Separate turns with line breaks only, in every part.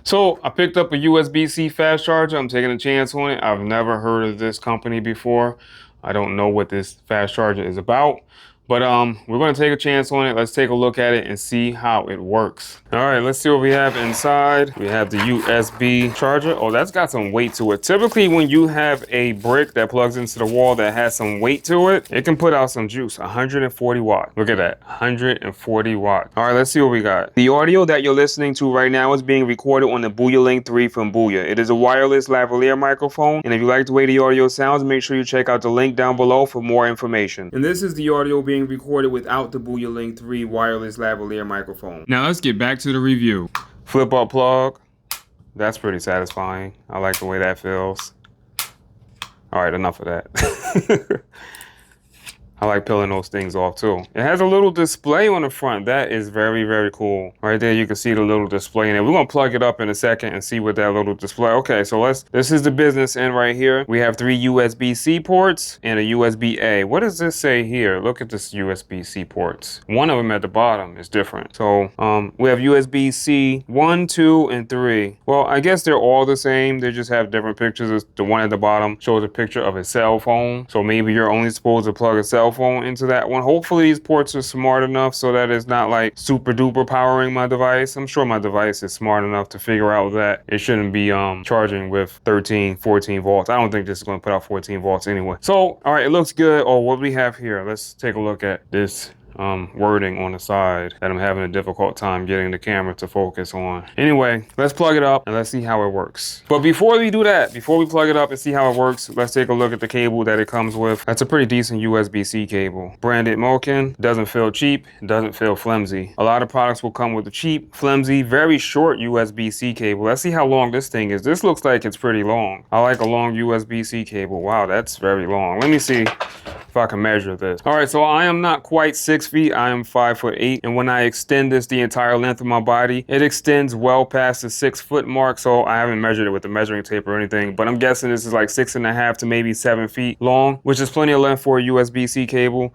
So I picked up a USB-C fast charger. I'm taking a chance on it. I've never heard of this company before. I don't know what this fast charger is about. But we're going to take a chance on it. Let's take a look at it and see how it works. All right, let's see what we have inside. We have the USB charger. Oh, that's got some weight to it. Typically, when you have a brick that plugs into the wall that has some weight to it, it can put out some juice. 140 watt. Look at that, 140 watt. All right, let's see what we got. The audio that you're listening to right now is being recorded on the Booyah Link 3 from Booyah. It is a wireless lavalier microphone. And if you like the way the audio sounds, make sure you check out the link down below for more information. And this is the audio being recorded without the Booyah Link 3 wireless lavalier microphone. Now let's get back to the review. Flip up plug. That's pretty satisfying. I like the way that feels. All right, enough of that. I like peeling those things off too. It has a little display on the front. That is very, very cool. Right there, you can see the little display in it. We're gonna plug it up in a second and see what that little display. Okay, so this is the business end right here. We have 3 USB-C ports and a USB-A. What does this say here? Look at this USB-C ports. One of them at the bottom is different. So we have USB-C 1, 2, and 3. Well, I guess they're all the same. They just have different pictures. The one at the bottom shows a picture of a cell phone. So maybe you're only supposed to plug a cell phone into that one. Hopefully these ports are smart enough so that it's not like super duper powering my device. I'm sure my device is smart enough to figure out that it shouldn't be charging with 13, 14 volts. I don't think this is going to put out 14 volts anyway. So, all right, it looks good. Oh, what do we have here? Let's take a look at this wording on the side that I'm having a difficult time getting the camera to focus on. Anyway, let's plug it up and let's see how it works. But before we do that, before we plug it up and see how it works, let's take a look at the cable that it comes with. That's a pretty decent USB-C cable. Branded Moken, doesn't feel cheap, doesn't feel flimsy. A lot of products will come with a cheap, flimsy, very short USB-C cable. Let's see how long this thing is. This looks like it's pretty long. I like a long USB-C cable. Wow, that's very long. Let me see if I can measure this. All right, so I am not quite 6 feet. I am 5'8", and when I extend this the entire length of my body, it extends well past the 6 foot mark. So I haven't measured it with the measuring tape or anything, but I'm guessing this is like 6.5 to maybe 7 feet long, which is plenty of length for a USB-C cable.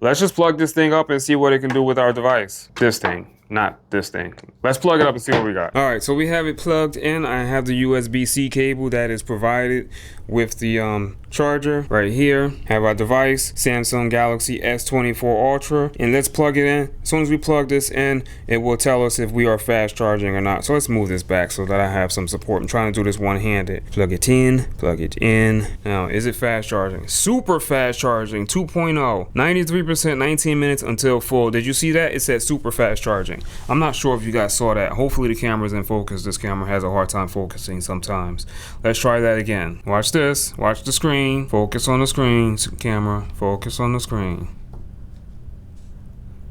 Let's just plug this thing up and see what it can do with our device. This thing. Not this thing. Let's plug it up and see what we got. All right, so we have it plugged in. I have the USB-C cable that is provided with the charger right here. Have our device, Samsung Galaxy S24 Ultra, and let's plug it in. As soon as we plug this in, it will tell us if we are fast charging or not. So let's move this back so that I have some support. I'm trying to do this one-handed. Plug it in, plug it in. Now, is it fast charging? Super fast charging, 2.0, 93%, 19 minutes until full. Did you see that? It said super fast charging. I'm not sure if you guys saw that. Hopefully the camera's in focus. This camera has a hard time focusing sometimes. Let's try that again. Watch this. Watch the screen. Focus on the screen, camera. Focus on the screen.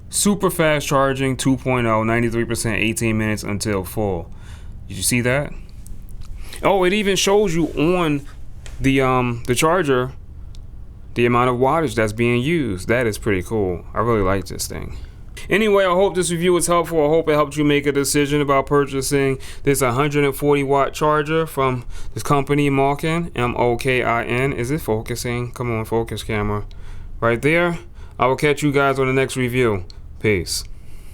Super fast charging, 2.0, 93%, 18 minutes until full. Did you see that? Oh, it even shows you on the charger the amount of wattage that's being used. That is pretty cool. I really like this thing. Anyway, I hope this review was helpful. I hope it helped you make a decision about purchasing this 140 watt charger from this company, Moken, M-O-K-I-N. Is it focusing? Come on, focus camera. Right there. I will catch you guys on the next review. Peace.